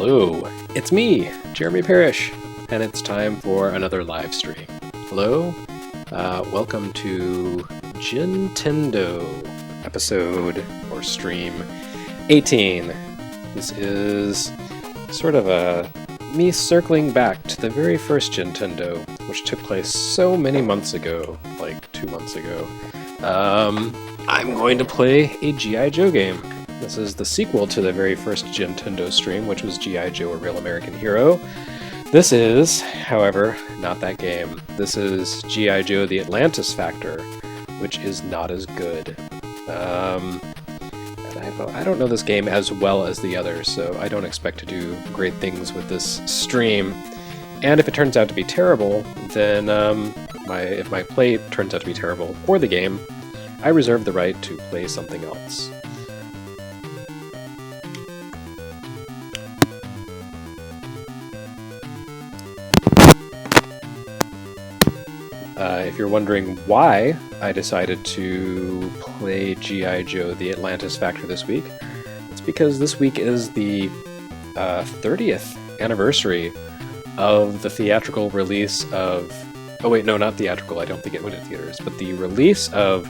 Hello, it's me, Jeremy Parrish, and it's time for another live stream. Hello, welcome to Gintendo episode or stream 18. This is sort of me circling back to the very first Gintendo, which took place so many months ago, like 2 months ago. I'm going to play a G.I. Joe game. This is the sequel to the very first Gintendo stream, which was G.I. Joe: A Real American Hero. This is, however, not that game. This is G.I. Joe: The Atlantis Factor, which is not as good. And I don't know this game as well as the others, so I don't expect to do great things with this stream. And if it turns out to be terrible, then if my play turns out to be terrible for the game, I reserve the right to play something else. If you're wondering why I decided to play G.I. Joe: The Atlantis Factor this week, it's because this week is the 30th anniversary of the theatrical release of... Oh wait, no, not theatrical, I don't think it went to theaters, but the release of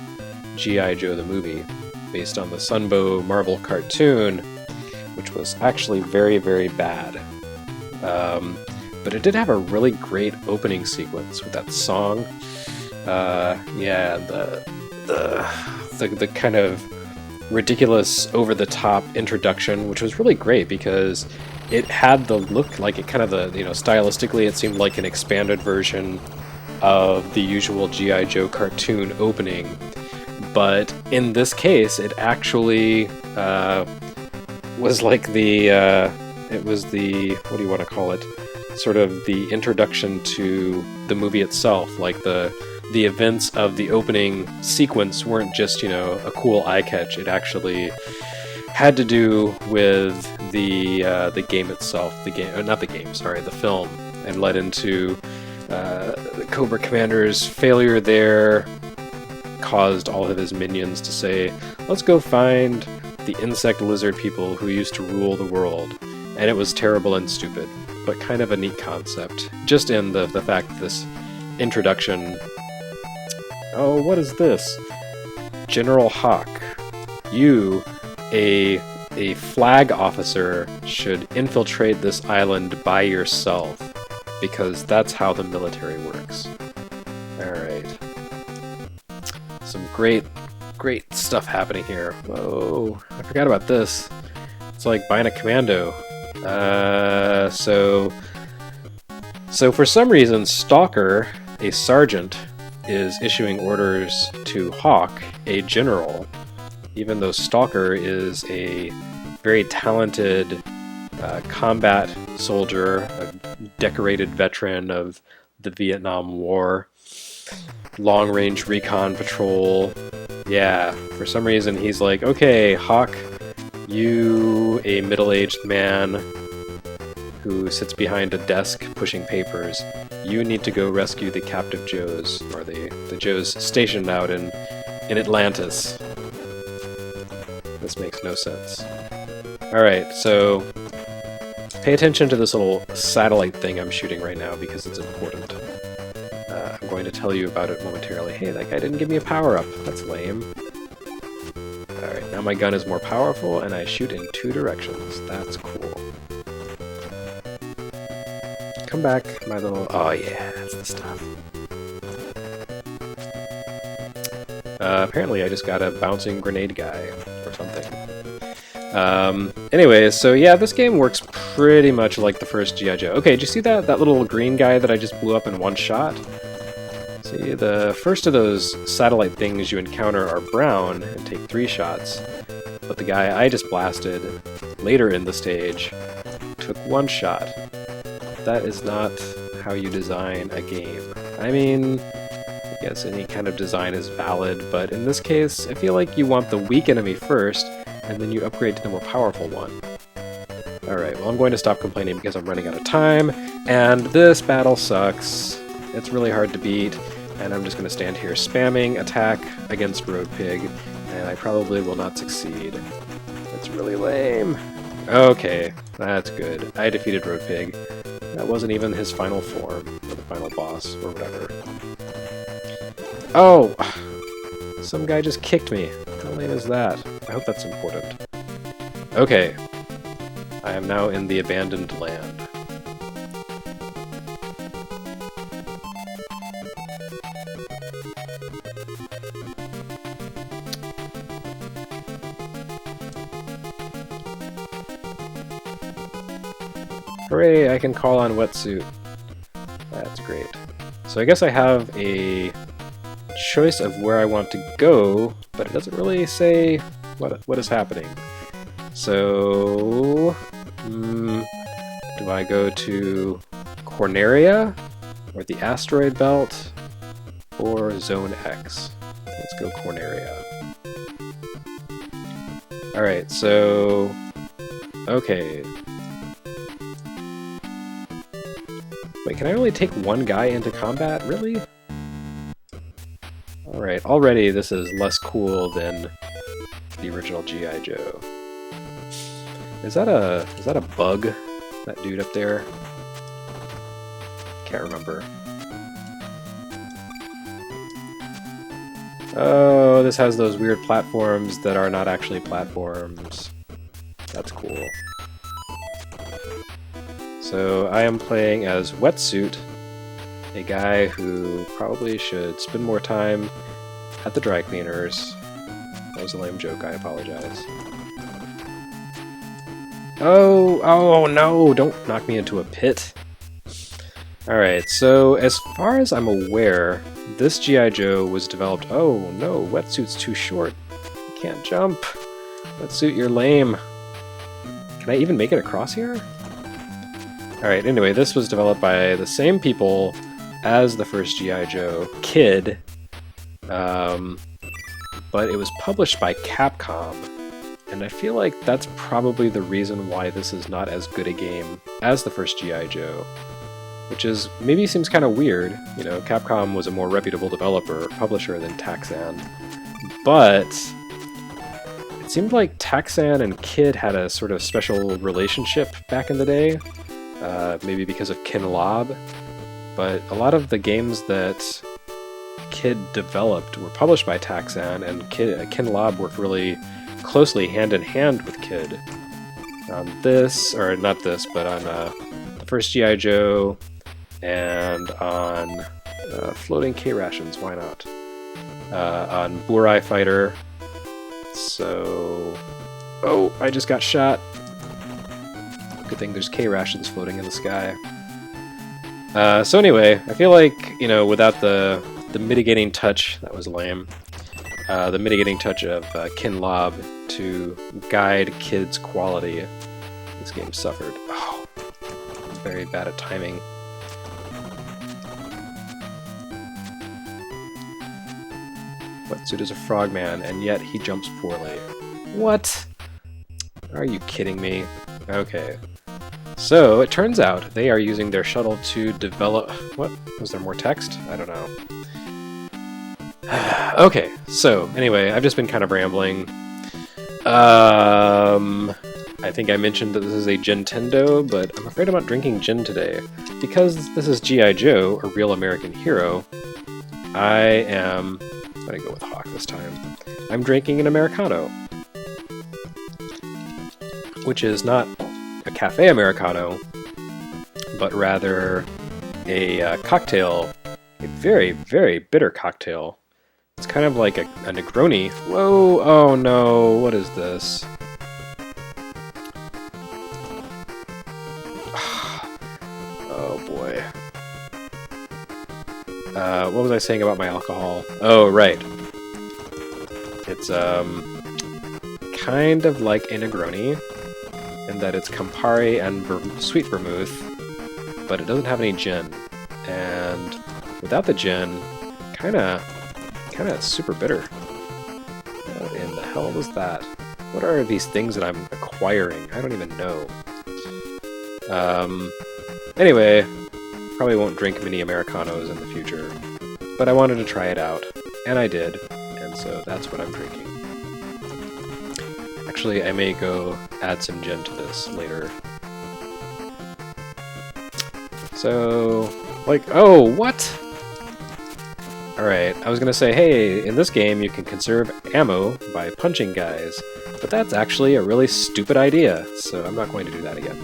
G.I. Joe the movie, based on the Sunbow Marvel cartoon, which was actually very, very bad. But it did have a really great opening sequence with that song. The kind of ridiculous, over-the-top introduction, which was really great because it had the look like it kind of stylistically it seemed like an expanded version of the usual G.I. Joe cartoon opening. But in this case, it actually was like it was the, what do you want to call it? Sort of the introduction to the movie itself. Like the events of the opening sequence weren't just, a cool eye catch. It actually had to do with the game itself. The film, and led into the Cobra Commander's failure there. Caused all of his minions to say, let's go find the insect lizard people who used to rule the world. And it was terrible and stupid, but kind of a neat concept. Just in the fact that this introduction... Oh, what is this? General Hawk. You, a flag officer, should infiltrate this island by yourself, because that's how the military works. Alright. Some great stuff happening here. Whoa, I forgot about this. It's like buying a commando. So for some reason, Stalker, a sergeant, is issuing orders to Hawk, a general, even though Stalker is a very talented combat soldier, a decorated veteran of the Vietnam War, long-range recon patrol. Yeah, for some reason he's like, okay, Hawk, you, a middle-aged man who sits behind a desk pushing papers, you need to go rescue the captive Joes, or the Joes stationed out in Atlantis. This makes no sense. Alright, so pay attention to this little satellite thing I'm shooting right now because it's important. I'm going to tell you about it momentarily. Hey, that guy didn't give me a power-up. That's lame. Alright, now my gun is more powerful and I shoot in 2 directions. That's cool. Come back, my little... Oh yeah, that's the stuff. Apparently I just got a bouncing grenade guy or something. Anyways, so yeah, this game works pretty much like the first G.I. Joe. Okay, did you see that little green guy that I just blew up in one shot? See, the first of those satellite things you encounter are brown and take 3 shots, but the guy I just blasted later in the stage took 1 shot. That is not how you design a game. I mean, I guess any kind of design is valid, but in this case, I feel like you want the weak enemy first, and then you upgrade to the more powerful one. Alright, well I'm going to stop complaining because I'm running out of time, and this battle sucks. It's really hard to beat, and I'm just going to stand here spamming attack against Road Pig, and I probably will not succeed. It's really lame. Okay, that's good. I defeated Road Pig. That wasn't even his final form, or the final boss, or whatever. Oh! Some guy just kicked me. How lame is that? I hope that's important. Okay. I am now in the abandoned land. Hooray, I can call on Wetsuit. That's great. So I guess I have a choice of where I want to go, but it doesn't really say what is happening. So, do I go to Corneria, or the Asteroid Belt, or Zone X? Let's go Corneria. Alright, so... okay. Wait, can I only take one guy into combat? Really? Alright, already this is less cool than the original G.I. Joe. Is that a bug? That dude up there? Can't remember. Oh, this has those weird platforms that are not actually platforms. That's cool. So I am playing as Wetsuit, a guy who probably should spend more time at the dry cleaners. That was a lame joke, I apologize. Oh no, don't knock me into a pit. Alright, so as far as I'm aware, this G.I. Joe was developed... oh no, Wetsuit's too short. You can't jump. Wetsuit, you're lame. Can I even make it across here? Alright, anyway, this was developed by the same people as the first G.I. Joe, Kid, but it was published by Capcom, and I feel like that's probably the reason why this is not as good a game as the first G.I. Joe, which is maybe seems kind of weird. You know, Capcom was a more reputable publisher than Taxan, but it seemed like Taxan and Kid had a sort of special relationship back in the day, maybe because of Ken Lobb, but a lot of the games that Kid developed were published by Taxan, and Ken Lobb worked really closely hand-in-hand with Kid on this, or not this, but on the first G.I. Joe, and on Floating K-Rations, why not? On Burai Fighter. So... oh, I just got shot. Good thing there's K-Rations floating in the sky. So anyway, I feel like, you know, without the mitigating touch, that was lame, the mitigating touch of Ken Lobb to guide Kid's quality, this game suffered. Oh, very bad at timing. Wetsuit is a frogman, and yet he jumps poorly. What? Are you kidding me? Okay. So, it turns out they are using their shuttle to develop... what? Was there more text? I don't know. Okay, so, anyway, I've just been kind of rambling. I think I mentioned that this is a Gintendo, but I'm afraid I'm not drinking gin today. Because this is G.I. Joe, a real American hero, I am... I'm gonna go with Hawk this time. I'm drinking an Americano. Which is not a cafe Americano, but rather a cocktail, a very, very bitter cocktail. It's kind of like a Negroni. Whoa, oh no, what is this? Oh boy. What was I saying about my alcohol? Oh, right. It's, kind of like a Negroni, in that it's Campari and sweet vermouth, but it doesn't have any gin. And without the gin, kinda super bitter. What in the hell was that? What are these things that I'm acquiring? I don't even know. Anyway, probably won't drink many Americanos in the future, but I wanted to try it out, and I did, and so that's what I'm drinking. Actually, I may go add some gen to this later. So, like, oh, what? Alright, I was gonna say, hey, in this game you can conserve ammo by punching guys, but that's actually a really stupid idea, so I'm not going to do that again.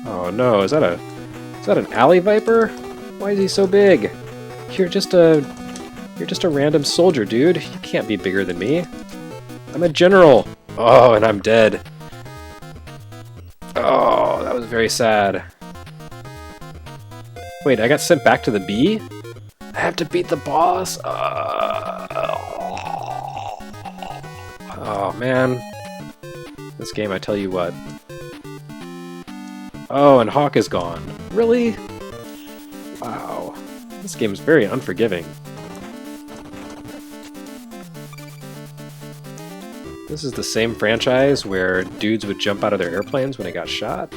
Oh no, is that an alley viper? Why is he so big? You're just a random soldier, dude. You can't be bigger than me. I'm a general. Oh, and I'm dead. Oh, that was very sad. Wait, I got sent back to the B? I have to beat the boss? Oh, man. This game, I tell you what. Oh, and Hawk is gone. Really? Wow. This game is very unforgiving. This is the same franchise where dudes would jump out of their airplanes when they got shot?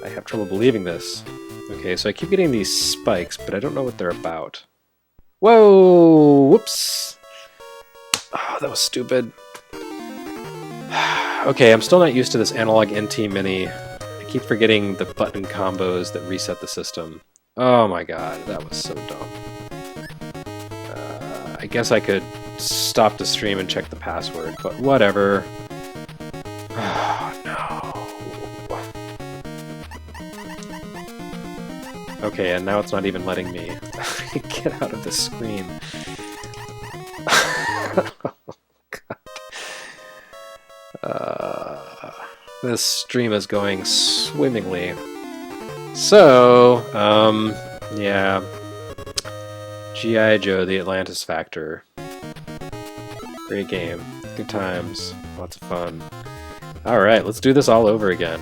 I have trouble believing this. Okay, so I keep getting these spikes, but I don't know what they're about. Whoa! Whoops! Oh, that was stupid. Okay, I'm still not used to this analog NT Mini. I keep forgetting the button combos that reset the system. Oh my god, that was so dumb. I guess I could stop the stream and check the password, but whatever. Oh, no. Okay, and now it's not even letting me get out of the screen. Oh, God. This stream is going swimmingly. So, yeah. G.I. Joe, the Atlantis Factor. Great game. Good times. Lots of fun. Alright, let's do this all over again.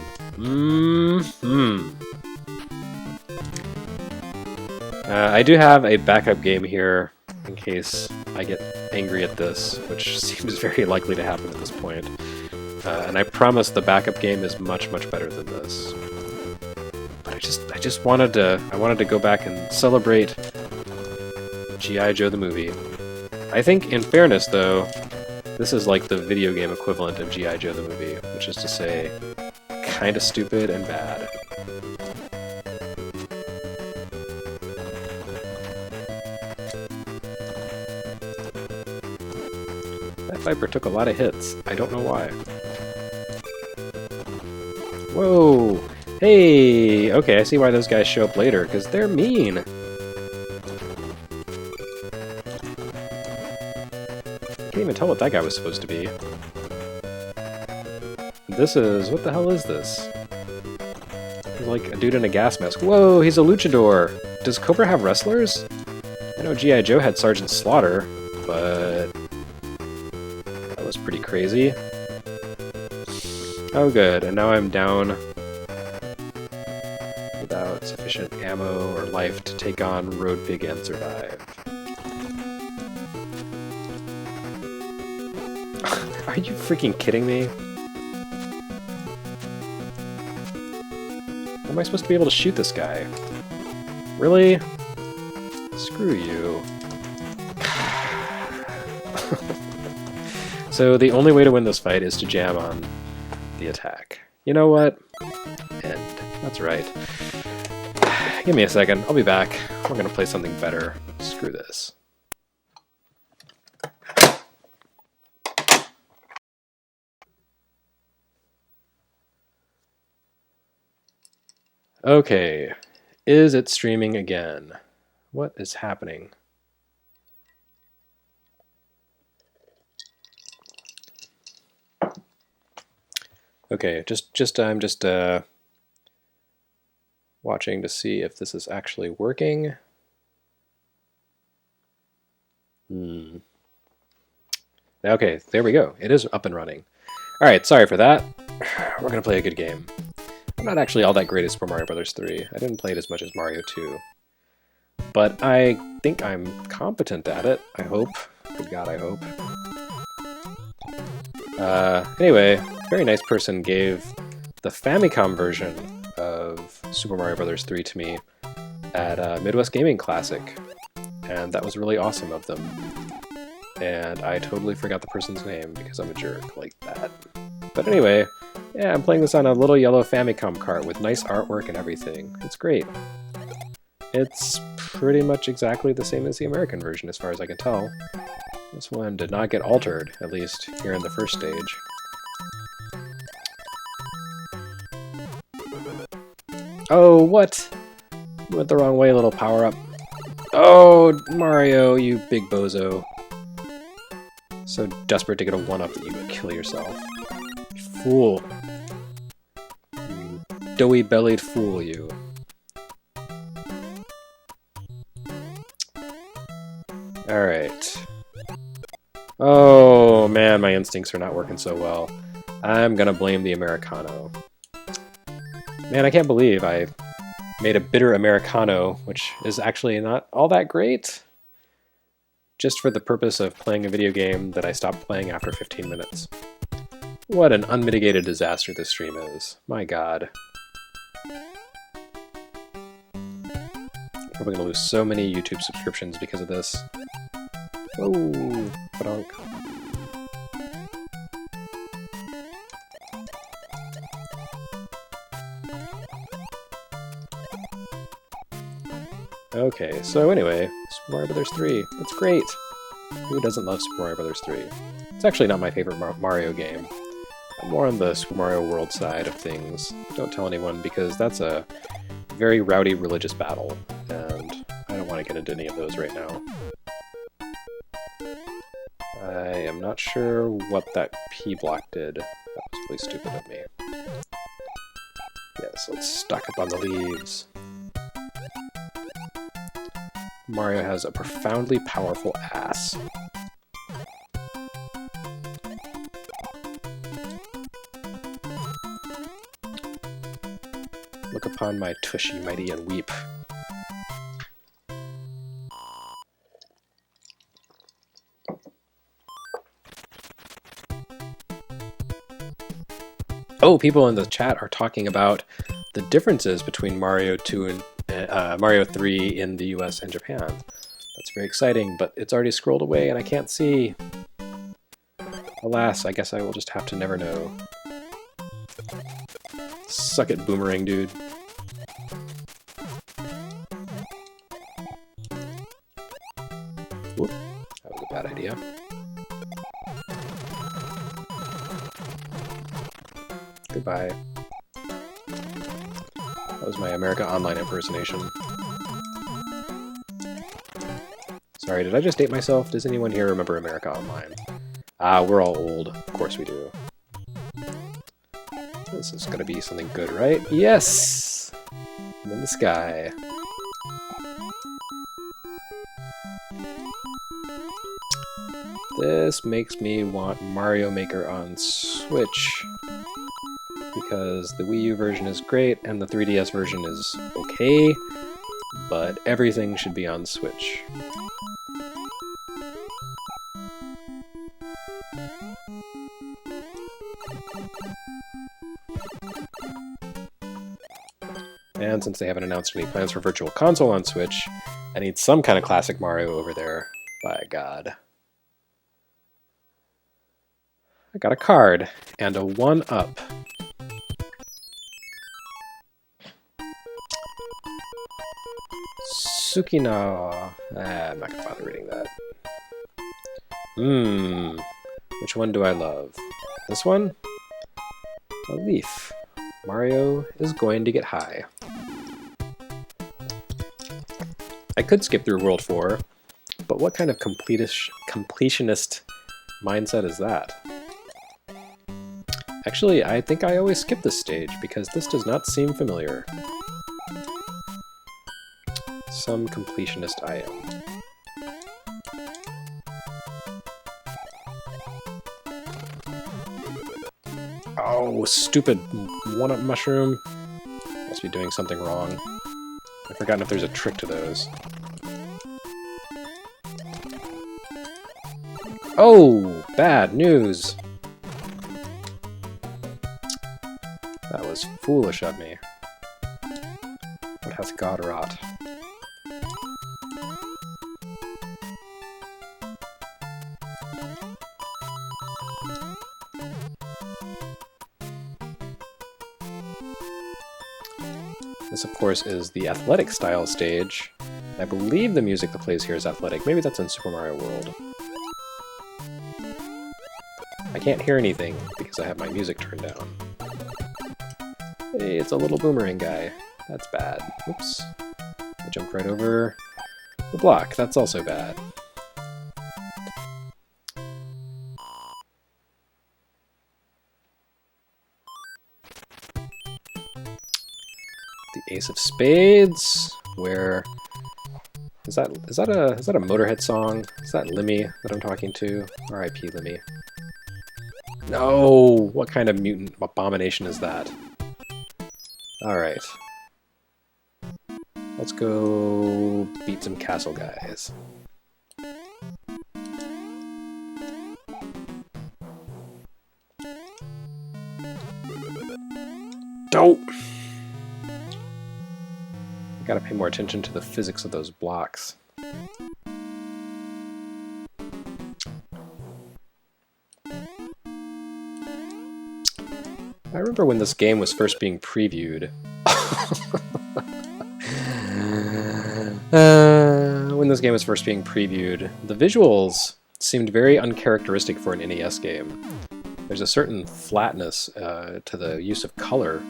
I do have a backup game here in case I get angry at this, which seems very likely to happen at this point. And I promise the backup game is much, much better than this. But I just wanted to go back and celebrate G.I. Joe the movie. I think, in fairness, though, this is like the video game equivalent of G.I. Joe the movie, which is to say, kinda stupid and bad. That Viper took a lot of hits. I don't know why. Whoa! Hey! Okay, I see why those guys show up later, because they're mean! I can't even tell what that guy was supposed to be. This is... what the hell is this? He's like a dude in a gas mask. Whoa, he's a luchador! Does Cobra have wrestlers? I know G.I. Joe had Sergeant Slaughter, but... that was pretty crazy. Oh good, and now I'm down without sufficient ammo or life to take on Road Pig and survive. Are you freaking kidding me? How am I supposed to be able to shoot this guy? Really? Screw you. So the only way to win this fight is to jam on the attack. You know what? End. That's right. Give me a second. I'll be back. We're gonna play something better. Screw this. Okay, is it streaming again? What is happening? Okay, I'm just watching to see if this is actually working. Okay, there we go. It is up and running. All right, sorry for that. We're gonna play a good game. I'm not actually all that great at Super Mario Bros. 3. I didn't play it as much as Mario 2. But I think I'm competent at it, I hope. Good God, I hope. Anyway, a very nice person gave the Famicom version of Super Mario Bros. 3 to me at Midwest Gaming Classic, and that was really awesome of them. And I totally forgot the person's name because I'm a jerk like that. But anyway, yeah, I'm playing this on a little yellow Famicom cart with nice artwork and everything. It's great. It's pretty much exactly the same as the American version as far as I can tell. This one did not get altered, at least here in the first stage. Oh, what? You went the wrong way, little power-up. Oh, Mario, you big bozo. So desperate to get a 1-up that you would kill yourself. You fool. You doughy-bellied fool, you. Alright. Oh, man, my instincts are not working so well. I'm gonna blame the Americano. Man, I can't believe I made a bitter Americano, which is actually not all that great, just for the purpose of playing a video game that I stopped playing after 15 minutes. What an unmitigated disaster this stream is. My god. Probably gonna lose so many YouTube subscriptions because of this. Oh, ba-donk. Okay, so anyway, Super Mario Bros. 3. It's great! Who doesn't love Super Mario Bros. 3? It's actually not my favorite Mario game. I'm more on the Super Mario World side of things. Don't tell anyone, because that's a very rowdy religious battle, and I don't want to get into any of those right now. I am not sure what that P block did. That was really stupid of me. Yes, let's stock up on the leaves. Mario has a profoundly powerful ass. Look upon my tushy mighty and weep. Oh, people in the chat are talking about the differences between Mario 2 and Mario 3 in the US and Japan. That's very exciting, but it's already scrolled away and I can't see. Alas, I guess I will just have to never know. Suck it, Boomerang dude. Whoop, that was a bad idea. Goodbye. That was my America Online impersonation. Sorry, did I just date myself? Does anyone here remember America Online? Ah, we're all old. Of course we do. This is gonna be something good, right? Yes! I'm in the sky. This makes me want Mario Maker on Switch, because the Wii U version is great and the 3DS version is okay, but everything should be on Switch. And since they haven't announced any plans for Virtual Console on Switch, I need some kind of classic Mario over there. By God. I got a card and a 1-up. Tsukina. I'm not gonna bother reading that. Which one do I love? This one? A leaf. Mario is going to get high. I could skip through World 4, but what kind of completionist mindset is that? Actually, I think I always skip this stage, because this does not seem familiar. Some completionist I am. Oh, stupid 1-up mushroom. Must be doing something wrong. I've forgotten if there's a trick to those. Oh, bad news. That was foolish of me. What hath God wrought? This, of course, is the athletic style stage. I believe the music that plays here is athletic. Maybe that's in Super Mario World. I can't hear anything because I have my music turned down. Hey, it's a little boomerang guy. That's bad. Oops. I jumped right over the block. That's also bad. The Ace of Spades, where is that a Motorhead song? Is that Lemmy that I'm talking to? R.I.P. Lemmy. No! What kind of mutant abomination is that? Alright. Let's go beat some castle guys. Dope! Gotta pay more attention to the physics of those blocks. I remember when this game was first being previewed. The visuals seemed very uncharacteristic for an NES game. There's a certain flatness to the use of color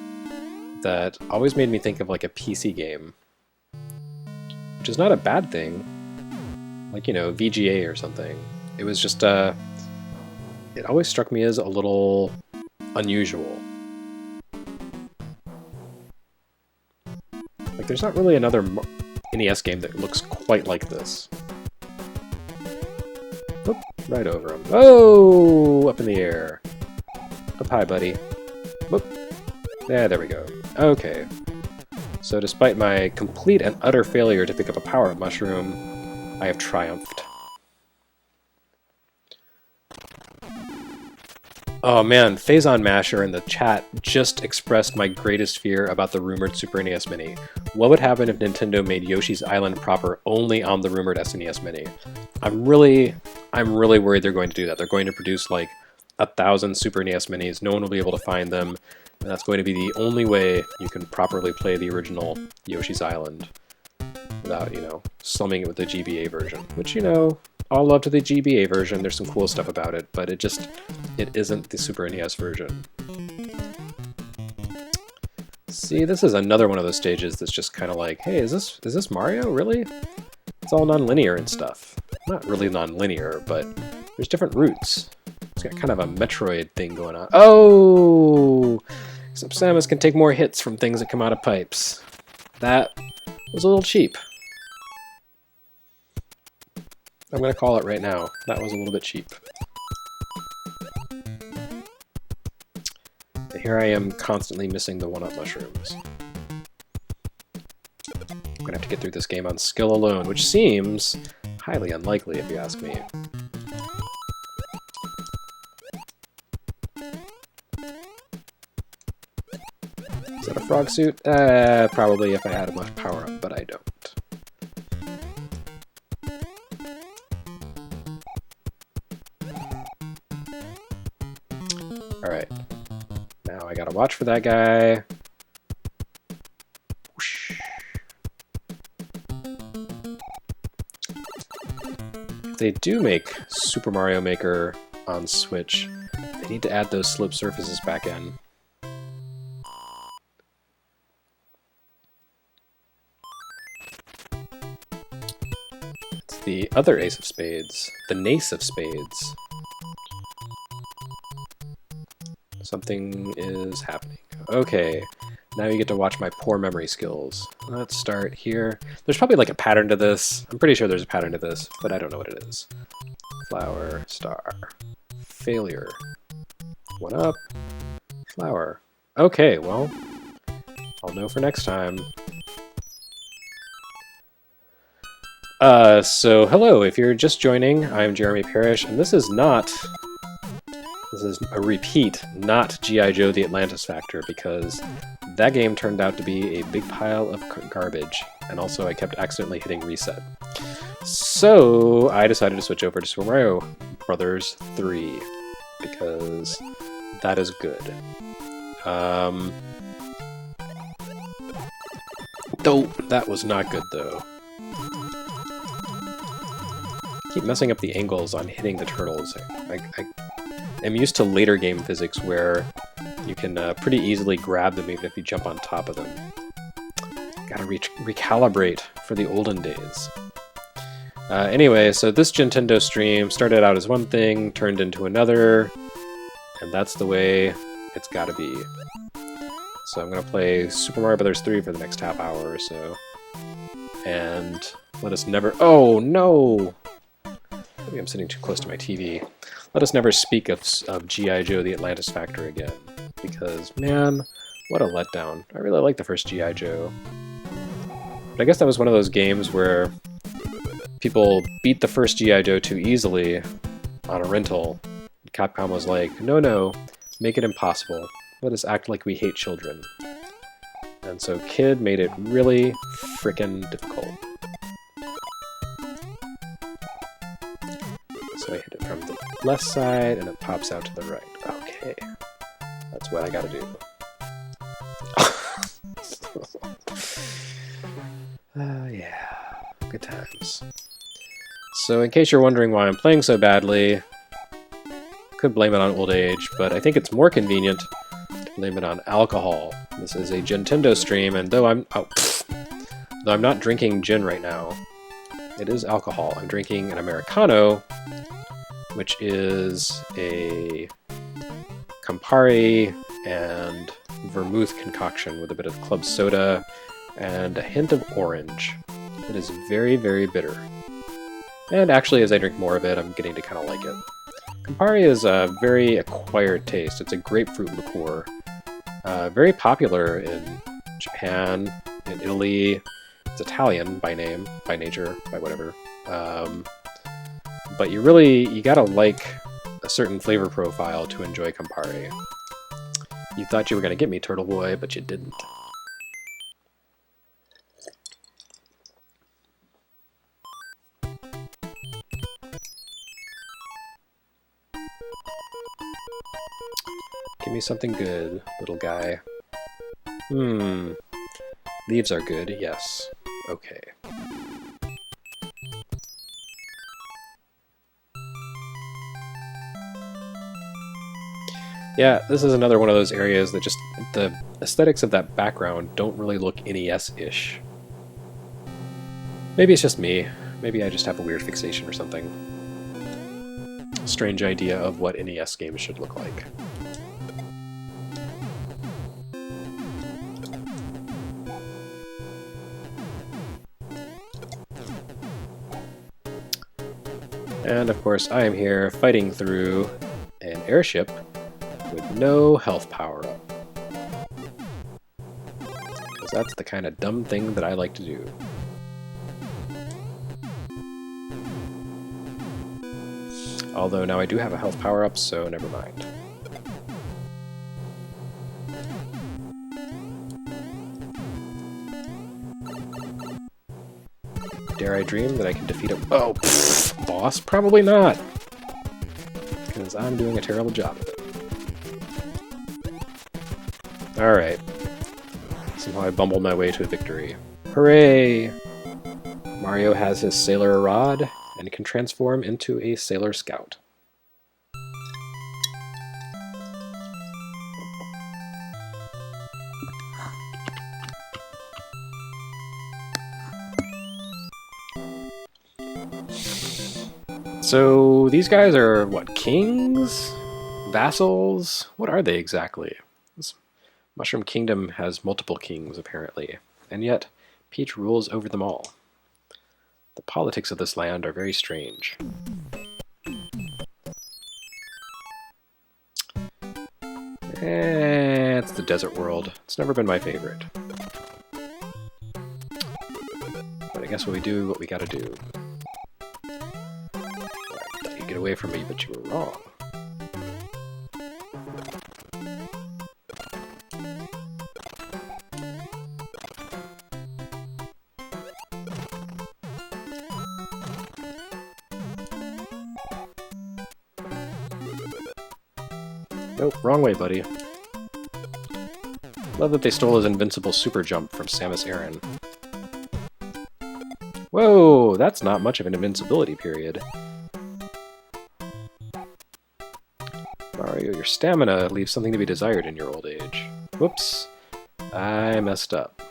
that always made me think of like a PC game. Which is not a bad thing. Like, you know, VGA or something. It was just, it always struck me as a little unusual. Like, there's not really another NES game that looks quite like this. Oop, right over him. Oh! Up in the air. Up high, buddy. Whoop. Yeah, there we go. Okay. So despite my complete and utter failure to pick up a power-up mushroom, I have triumphed. Oh man, Phazon Masher in the chat just expressed my greatest fear about the rumored Super NES Mini. What would happen if Nintendo made Yoshi's Island proper only on the rumored SNES Mini? I'm really worried they're going to do that. They're going to produce like 1,000 Super NES Minis, no one will be able to find them, and that's going to be the only way you can properly play the original Yoshi's Island without, you know, slumming it with the GBA version. Which, you know, all love to the GBA version, there's some cool stuff about it, but it isn't the Super NES version. See, this is another one of those stages that's just kind of like, hey, is this Mario, really? It's all non-linear and stuff. Not really non-linear, but there's different routes. It's got kind of a Metroid thing going on. Oh! Except Samus can take more hits from things that come out of pipes. That was a little cheap. I'm gonna call it right now. That was a little bit cheap. And here I am constantly missing the one-up mushrooms. I'm gonna have to get through this game on skill alone, which seems highly unlikely if you ask me. Is that a frog suit? Probably if I had enough power up, but I don't. Alright. Now I gotta watch for that guy. Whoosh. If they do make Super Mario Maker on Switch, they need to add those slope surfaces back in. It's the other Ace of Spades, the NES of Spades. Something is happening. Okay, now you get to watch my poor memory skills. Let's start here. There's probably like a pattern to this. I'm pretty sure there's a pattern to this, but I don't know what it is. Flower, star, failure, one up, flower. Okay, well, I'll know for next time. So hello, if you're just joining, I'm Jeremy Parrish, and this is a repeat, not G.I. Joe the Atlantis Factor, because that game turned out to be a big pile of garbage, and also I kept accidentally hitting reset. So I decided to switch over to Super Mario Bros. 3, because that is good. Oh, that was not good, though. Keep messing up the angles on hitting the turtles. I'm used to later game physics where you can pretty easily grab them even if you jump on top of them. Gotta recalibrate for the olden days. Anyway, so this Gintendo stream started out as one thing, turned into another, and that's the way it's gotta be. So I'm gonna play Super Mario Bros. 3 for the next half hour or so. And let us never— oh, no! Maybe I'm sitting too close to my TV. Let us never speak of G.I. Joe, the Atlantis Factor again. Because, man, what a letdown. I really like the first G.I. Joe. But I guess that was one of those games where people beat the first G.I. Joe too easily on a rental. Capcom was like, no, make it impossible. Let us act like we hate children. And so Kid made it really frickin' difficult. So I hit it from the left side, and it pops out to the right. Okay. That's what I gotta do. Yeah. Good times. So in case you're wondering why I'm playing so badly, could blame it on old age, but I think it's more convenient to blame it on alcohol. This is a Gintendo stream, and though I'm not drinking gin right now, it is alcohol. I'm drinking an Americano, which is a Campari and vermouth concoction with a bit of club soda and a hint of orange. It is very, very bitter. And actually, as I drink more of it, I'm getting to kind of like it. Campari is a very acquired taste. It's a grapefruit liqueur. Very popular in Japan, in Italy. It's Italian by name, by nature, by whatever. But you gotta like a certain flavor profile to enjoy Campari. You thought you were gonna get me, Turtle Boy, but you didn't. Give me something good, little guy. Leaves are good, yes. Okay. Yeah, this is another one of those areas that just— the aesthetics of that background don't really look NES-ish. Maybe it's just me. Maybe I just have a weird fixation or something. Strange idea of what NES games should look like. And of course, I am here fighting through an airship with no health power-up. Because that's the kind of dumb thing that I like to do. Although now I do have a health power-up, so never mind. Dare I dream that I can defeat a— oh, pfft, boss? Probably not! Because I'm doing a terrible job of it. Alright. Somehow I bumbled my way to a victory. Hooray! Mario has his Sailor Rod and can transform into a Sailor Scout. So these guys are, what, kings? Vassals? What are they exactly? This Mushroom Kingdom has multiple kings, apparently, and yet Peach rules over them all. The politics of this land are very strange. It's the desert world. It's never been my favorite. But I guess we do what we gotta do. You get away from me, but you were wrong. Nope, wrong way, buddy. Love that they stole his invincible super jump from Samus Aran. Whoa, that's not much of an invincibility period. Mario, your stamina leaves something to be desired in your old age. Whoops. I messed up.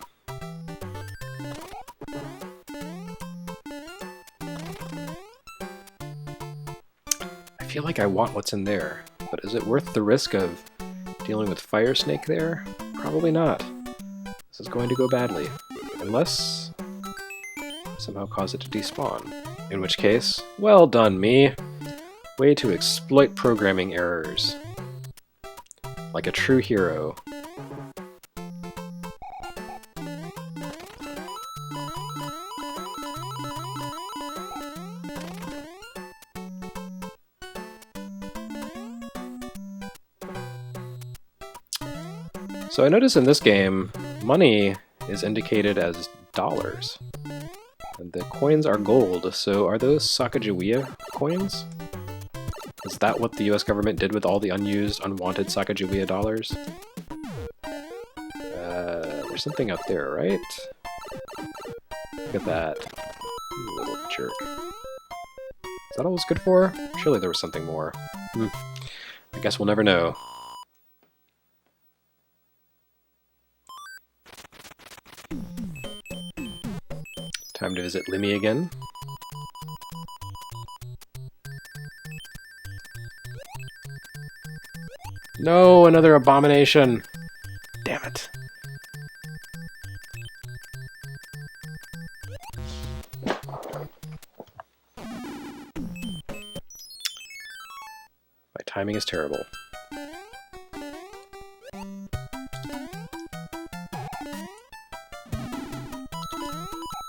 I feel like I want what's in there, but is it worth the risk of dealing with Fire Snake there? Probably not. This is going to go badly. Unless somehow cause it to despawn. In which case, well done, me. Way to exploit programming errors. Like a true hero. So I notice in this game, money is indicated as dollars. And the coins are gold, so are those Sacagawea coins? Is that what the US government did with all the unused, unwanted Sacagawea dollars? There's something out there, right? Look at that. You little jerk. Is that all it's good for? Surely there was something more. I guess we'll never know. Time to visit Limmy again. No, another abomination! Damn it. My timing is terrible.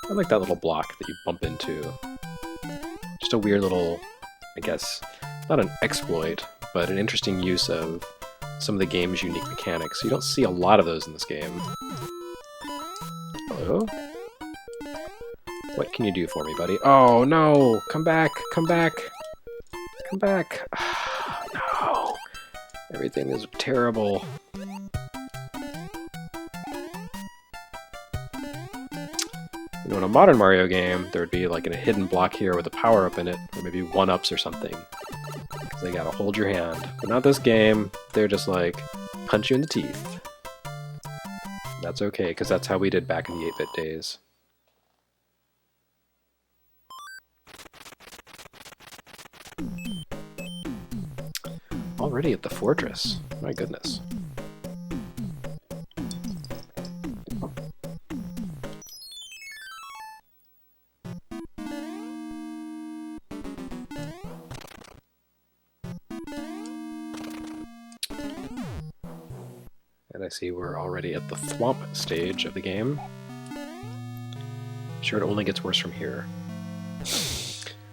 I like that little block that you bump into. Just a weird little, I guess, not an exploit, but an interesting use of some of the game's unique mechanics. You don't see a lot of those in this game. Hello? What can you do for me, buddy? Oh, no! Come back! Come back! Come back! No! Everything is terrible. You know, in a modern Mario game, there would be like a hidden block here with a power-up in it, or maybe one-ups or something. Because they gotta hold your hand. But not this game, they're just like, punch you in the teeth. That's okay, because that's how we did back in the 8-bit days. Already at the fortress. My goodness. And I see we're already at the Thwomp stage of the game. I'm sure it only gets worse from here.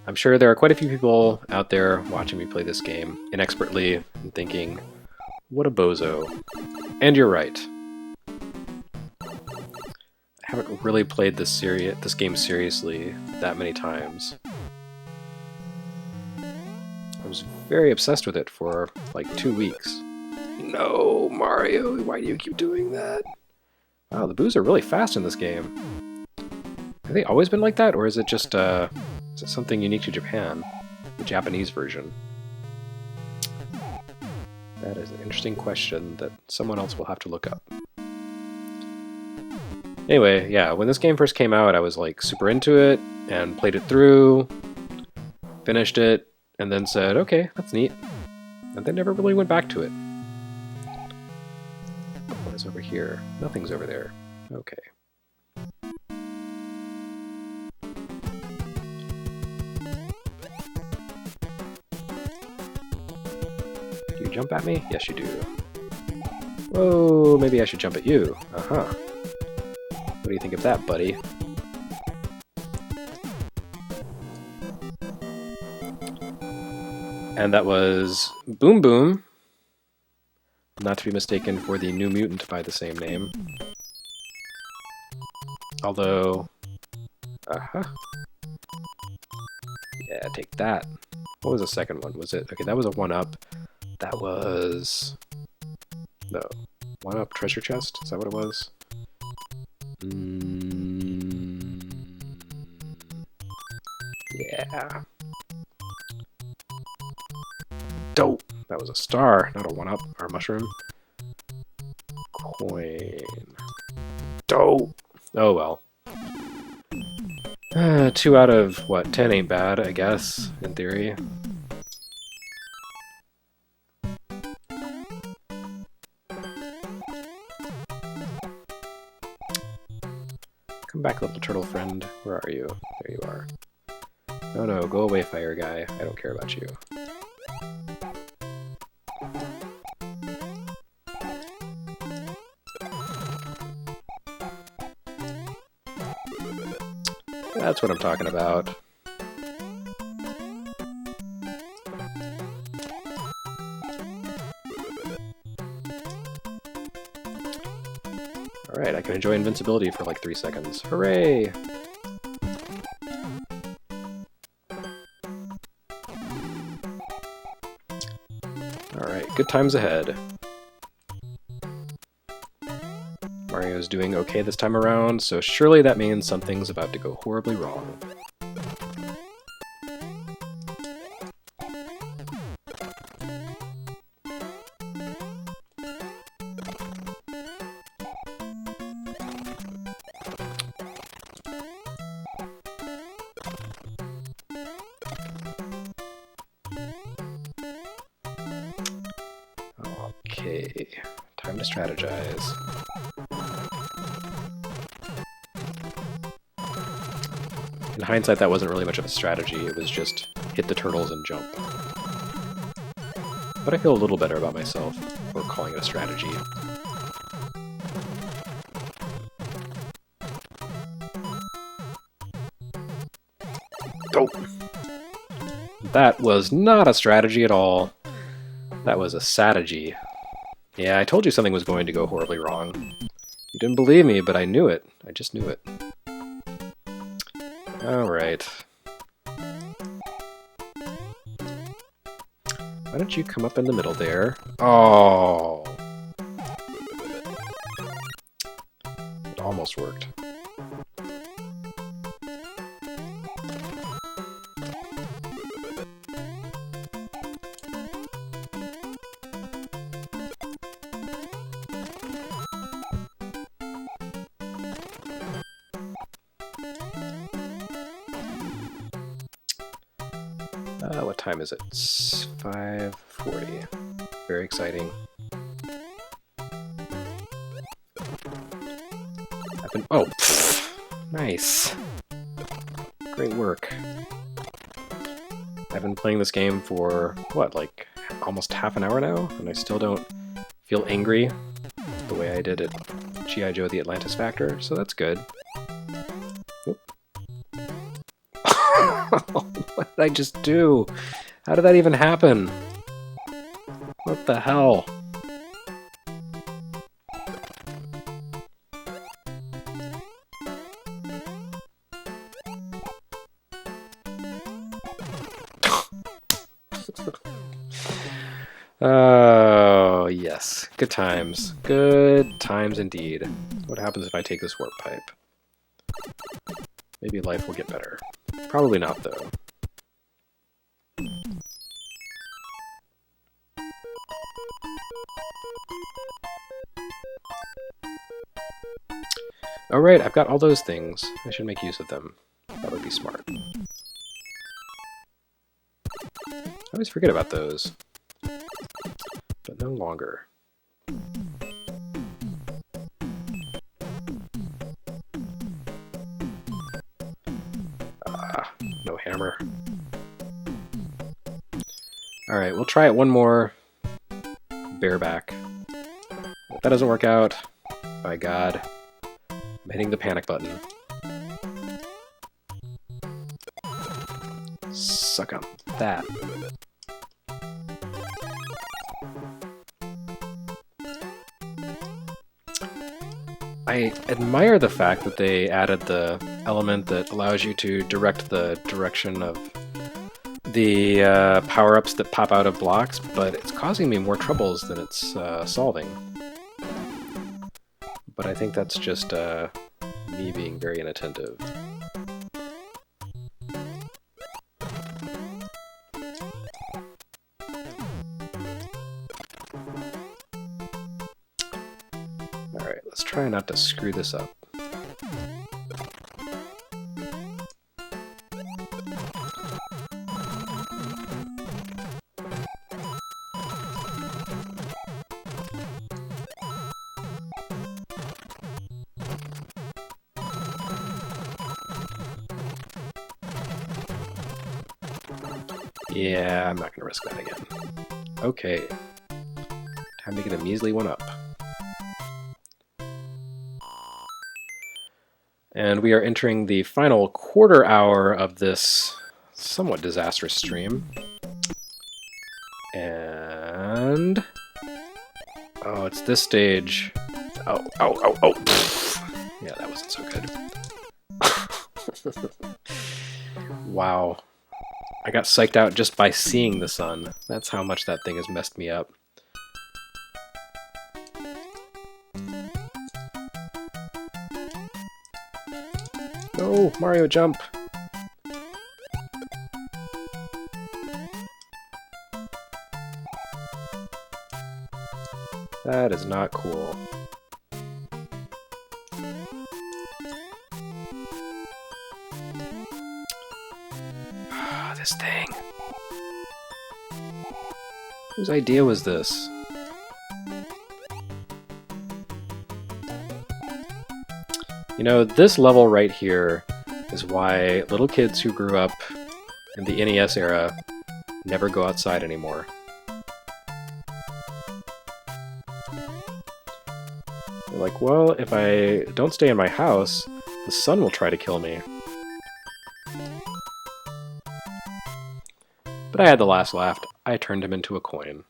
I'm sure there are quite a few people out there watching me play this game inexpertly and thinking, what a bozo. And you're right. I haven't really played this game seriously that many times. I was very obsessed with it for like 2 weeks. No, Mario, why do you keep doing that? Wow, the boos are really fast in this game. Have they always been like that, or is it just is it something unique to Japan? The Japanese version? That is an interesting question that someone else will have to look up. Anyway, yeah, when this game first came out, I was like super into it, and played it through, finished it, and then said, okay, that's neat. And then never really went back to it. What is over here? Nothing's over there. Okay. Do you jump at me? Yes, you do. Whoa, maybe I should jump at you. Uh-huh. What do you think of that, buddy? And that was Boom Boom. Not to be mistaken for the New Mutant by the same name. Although... Uh-huh. Yeah, take that. What was the second one? Was it... Okay, that was a 1-up. That was... No. 1-up treasure chest? Is that what it was? Yeah. Dope! That was a star, not a one-up or a mushroom. Coin. Dope! Oh well. 2 out of, what, 10 ain't bad, I guess, in theory. Come back, little turtle friend. Where are you? There you are. No, no, go away, fire guy. I don't care about you. That's what I'm talking about. Alright, I can enjoy invincibility for like 3 seconds. Hooray! Alright, good times ahead. Mario's doing okay this time around, so surely that means something's about to go horribly wrong. Okay, time to strategize. In hindsight, that wasn't really much of a strategy, it was just hit the turtles and jump. But I feel a little better about myself for calling it a strategy. Oh! That was not a strategy at all. That was a satagy. Yeah, I told you something was going to go horribly wrong. You didn't believe me, but I knew it. I just knew it. Alright. Why don't you come up in the middle there? Oh! It almost worked. What time is it? It's 5:40. Very exciting. Oh! Nice! Great work. I've been playing this game for, what, like almost half an hour now? And I still don't feel angry the way I did at G.I. Joe the Atlantis Factor, so that's good. What did I just do? How did that even happen? What the hell? Oh, yes. Good times. Good times indeed. What happens if I take this warp pipe? Maybe life will get better. Probably not, though. Alright, I've got all those things. I should make use of them. That would be smart. I always forget about those. But no longer. No hammer. Alright, we'll try it one more. Bareback. If that doesn't work out, by God, I'm hitting the panic button. Suck on that. I admire the fact that they added the element that allows you to direct the direction of the power-ups that pop out of blocks, but it's causing me more troubles than it's solving. But I think that's just me being very inattentive. Alright, let's try not to screw this up. Yeah, I'm not gonna risk that again. Okay. Time to get a measly one up. And we are entering the final quarter hour of this somewhat disastrous stream. And... oh, it's this stage. Oh, oh, oh, oh! Yeah, that wasn't so good. Wow. I got psyched out just by seeing the sun. That's how much that thing has messed me up. No, Mario, jump! That is not cool. This thing. Whose idea was this? You know, this level right here is why little kids who grew up in the NES era never go outside anymore. They're like, well, if I don't stay in my house, the sun will try to kill me. But I had the last laugh. I turned him into a coin.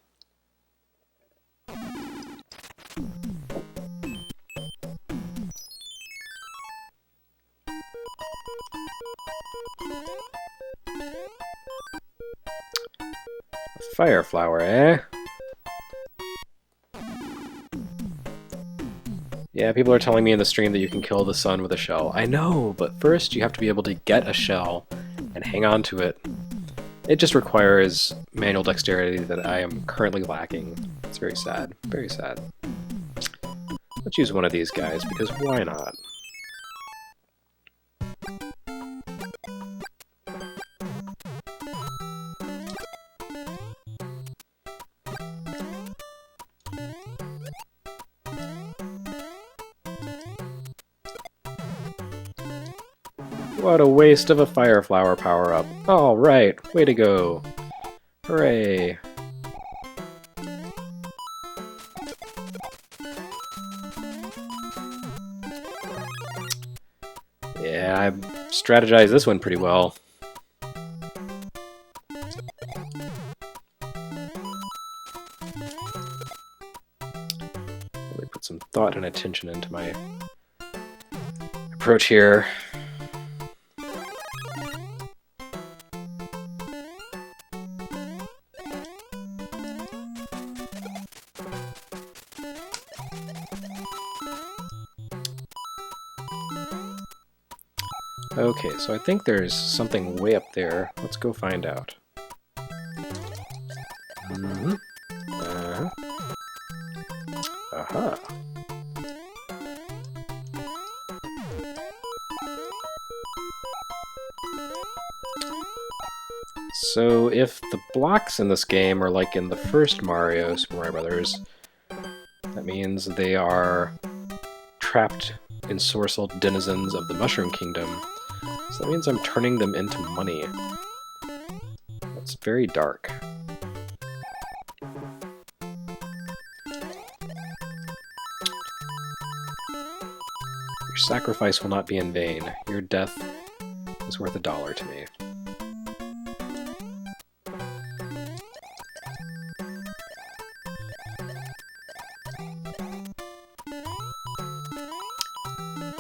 Fire flower, eh? Yeah, people are telling me in the stream that you can kill the sun with a shell. I know, but first you have to be able to get a shell and hang on to it. It just requires manual dexterity that I am currently lacking. It's very sad. Very sad. Let's use one of these guys, because why not? What a waste of a fire flower power-up. All right, way to go. Hooray. Yeah, I strategized this one pretty well. Really put some thought and attention into my approach here. Okay, so I think there's something way up there. Let's go find out. Aha. So if the blocks in this game are like in the first Mario, Super Mario Brothers, that means they are trapped ensorcelled denizens of the Mushroom Kingdom. So that means I'm turning them into money. That's very dark. Your sacrifice will not be in vain. Your death is worth $1 to me.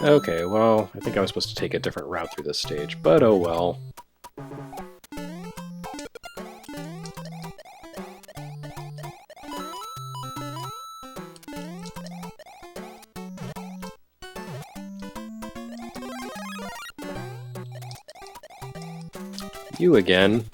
Okay, well, I think I was supposed to take a different route through this stage, but oh well. You again.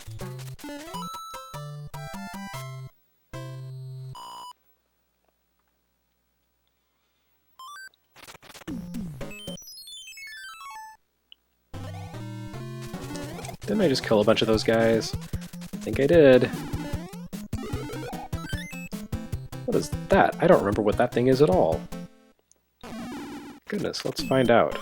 Didn't I just kill a bunch of those guys? I think I did. What is that? I don't remember what that thing is at all. Goodness, let's find out.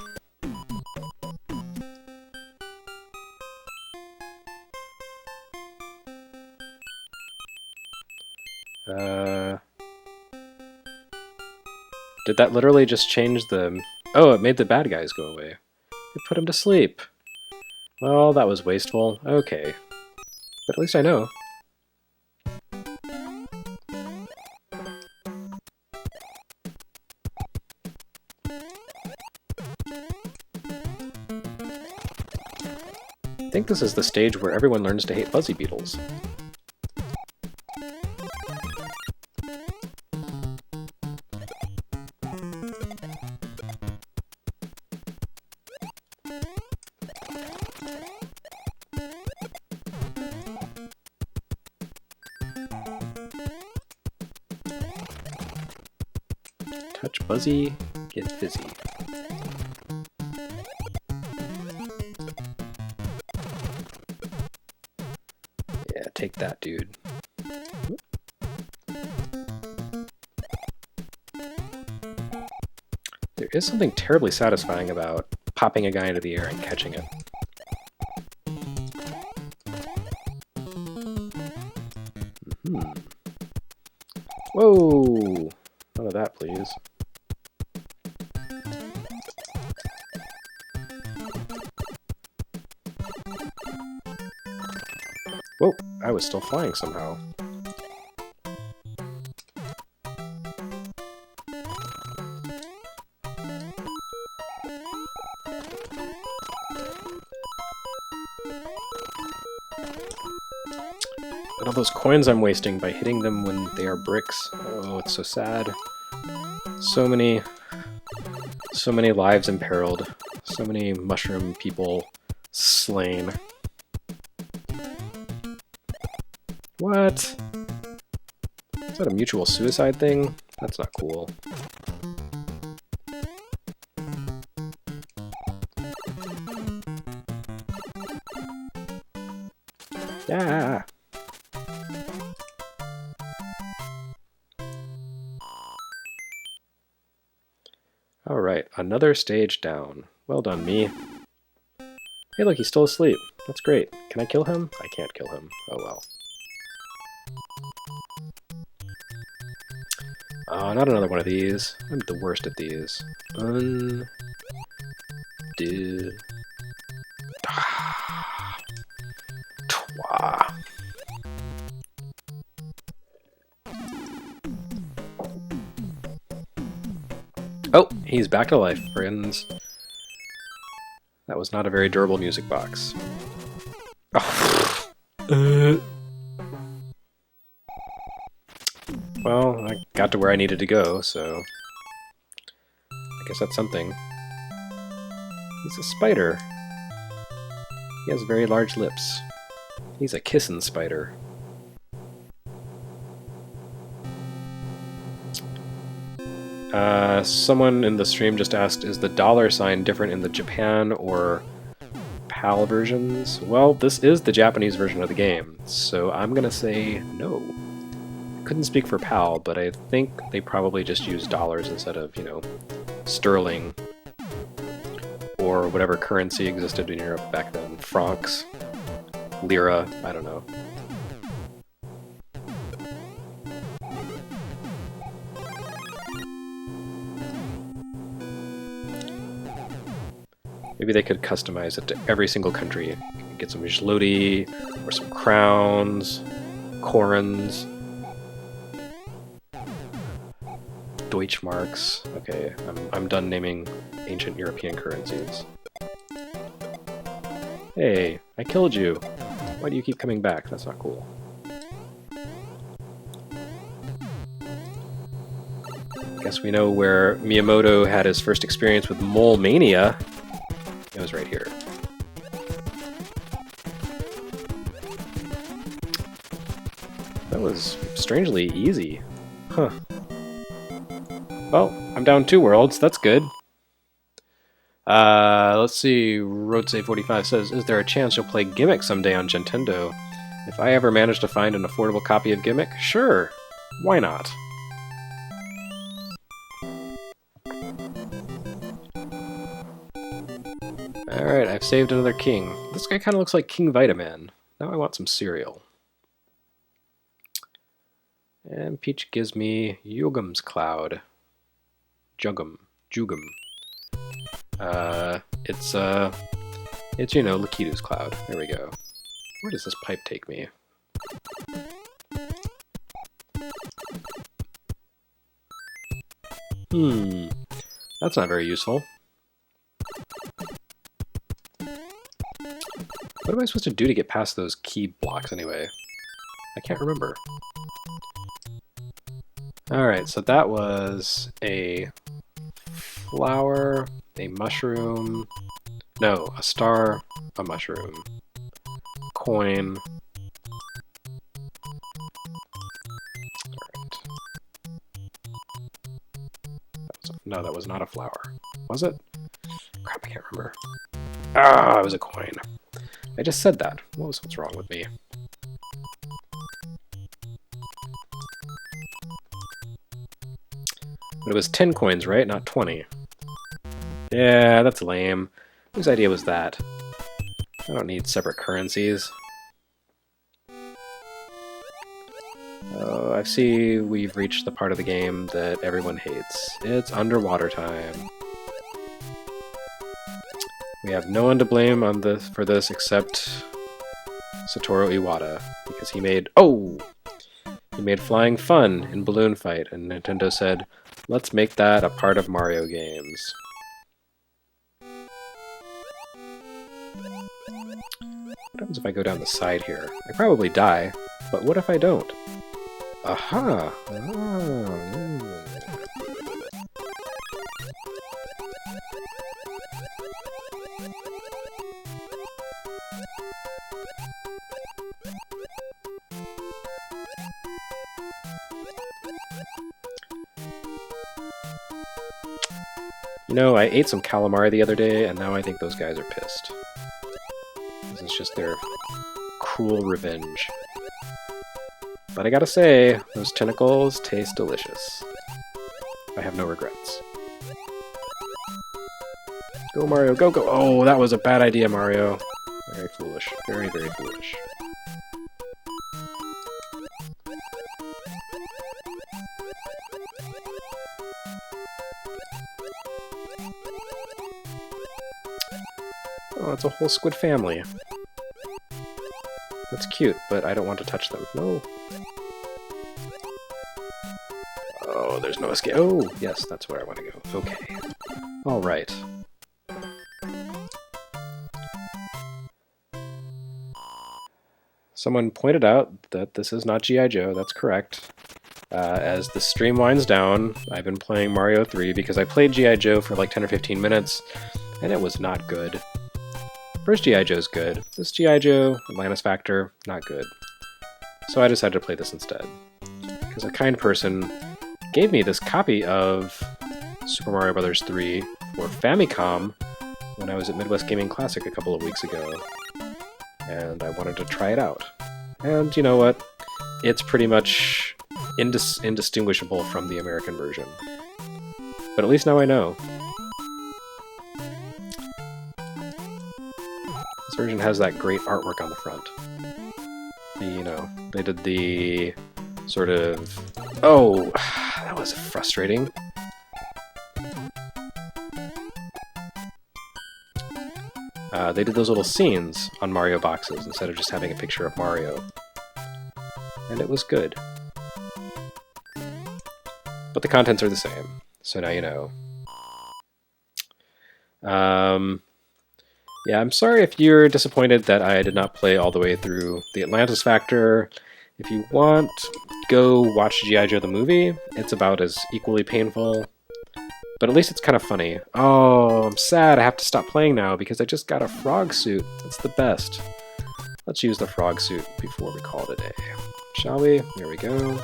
Did that literally just change the... Oh, it made the bad guys go away. It put him to sleep. Well, that was wasteful. Okay. But at least I know. I think this is the stage where everyone learns to hate fuzzy beetles. Touch Buzzy, get fizzy. Yeah, take that, dude. There is something terribly satisfying about popping a guy into the air and catching it. Whoa! None of that, please. Whoa, I was still flying somehow. And all those coins I'm wasting by hitting them when they are bricks. Oh, it's so sad. So many lives imperiled. So many mushroom people slain. What? Is that a mutual suicide thing? That's not cool. Yeah. Alright, another stage down. Well done, me. Hey look, he's still asleep. That's great. Can I kill him? I can't kill him. Oh well. Oh, not another one of these. I'm the worst at these. Undo. Twa. Oh, he's back to life, friends. That was not a very durable music box. Oh. Well, I got to where I needed to go, so... I guess that's something. He's a spider. He has very large lips. He's a kissin' spider. Someone in the stream just asked, is the $ different in the Japan or PAL versions? Well, this is the Japanese version of the game, so I'm gonna say no. Couldn't speak for PAL, but I think they probably just use dollars instead of, you know, sterling or whatever currency existed in Europe back then. Francs, lira, I don't know. Maybe they could customize it to every single country. Get some zloty, or some crowns, korons, Deutschmarks. Okay, I'm done naming ancient European currencies. Hey, I killed you. Why do you keep coming back? That's not cool. Guess we know where Miyamoto had his first experience with Mole Mania. It was right here. That was strangely easy. Huh. Well, I'm down 2 worlds, that's good. Let's see. Roadsay45 says, "Is there a chance you'll play Gimmick someday on Gintendo? If I ever manage to find an affordable copy of Gimmick, sure. Why not?" Alright, I've saved another king. This guy kind of looks like King Vitaman. Now I want some cereal. And Peach gives me Yugum's Cloud. Jugum. It's you know, Lakitu's Cloud. There we go. Where does this pipe take me? That's not very useful. What am I supposed to do to get past those key blocks anyway? I can't remember. Alright, so that was a flower, a mushroom, no, a star, a mushroom, coin. Alright. No, that was not a flower. Was it? Crap, I can't remember. Ah, it was a coin. I just said that. What's wrong with me? But it was 10 coins, right? Not 20. Yeah, that's lame. Whose idea was that? I don't need separate currencies. Oh, I see we've reached the part of the game that everyone hates. It's underwater time. We have no one to blame for this except Satoru Iwata, because he made flying fun in Balloon Fight, and Nintendo said, "Let's make that a part of Mario games." What happens if I go down the side here? I probably die, but what if I don't? Aha! You know, I ate some calamari the other day, and now I think those guys are pissed. This is just their cruel revenge. But I gotta say, those tentacles taste delicious. I have no regrets. Go, Mario, go, go! Oh, that was a bad idea, Mario. Very foolish. Very, very foolish. Oh, it's a whole squid family. That's cute, but I don't want to touch them. No. Oh, there's no escape. Oh, yes, that's where I want to go. Okay. Alright. Someone pointed out that this is not G.I. Joe. That's correct. As the stream winds down, I've been playing Mario 3 because I played G.I. Joe for like 10 or 15 minutes, and it was not good. First G.I. Joe's good. This G.I. Joe, Atlantis Factor, not good. So I decided to play this instead. Because a kind person gave me this copy of Super Mario Bros. 3 for Famicom when I was at Midwest Gaming Classic a couple of weeks ago. And I wanted to try it out. And you know what? It's pretty much indistinguishable from the American version. But at least now I know. This version has that great artwork on the front. You know, they did the sort of... Oh, that was frustrating. They did those little scenes on Mario boxes instead of just having a picture of Mario. And it was good. But the contents are the same, so now you know. Yeah, I'm sorry if you're disappointed that I did not play all the way through the Atlantis Factor. If you want, go watch G.I. Joe the movie. It's about as equally painful. But at least it's kind of funny. Oh, I'm sad I have to stop playing now because I just got a frog suit. That's the best. Let's use the frog suit before we call it a day. Shall we? Here we go.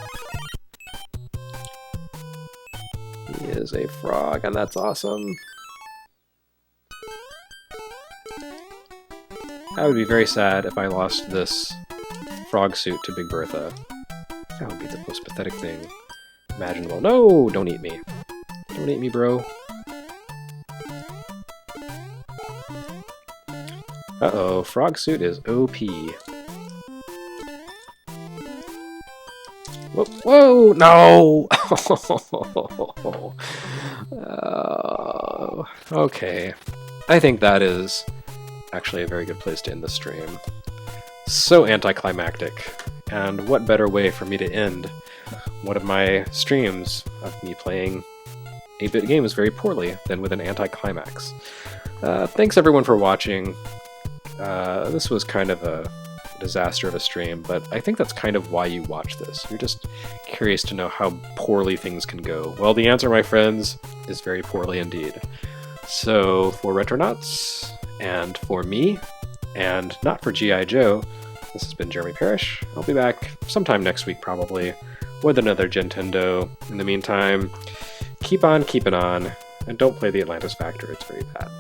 He is a frog, and that's awesome. I would be very sad if I lost this frog suit to Big Bertha. That would be the most pathetic thing imaginable. No! Don't eat me. Don't eat me, bro. Uh-oh, frog suit is OP. Whoa, whoa, no! Okay. I think that is actually a very good place to end the stream. So anticlimactic. And what better way for me to end one of my streams of me playing 8-bit games very poorly than with an anticlimax. Thanks everyone for watching. This was kind of a disaster of a stream, but I think that's kind of why you watch this. You're just curious to know how poorly things can go. Well, the answer, my friends, is very poorly indeed. So, for Retronauts, and for me, and not for G.I. Joe, this has been Jeremy Parrish. I'll be back sometime next week, probably, with another Gintendo. In the meantime, keep on keeping on, and don't play the Atlantis Factor, it's very bad.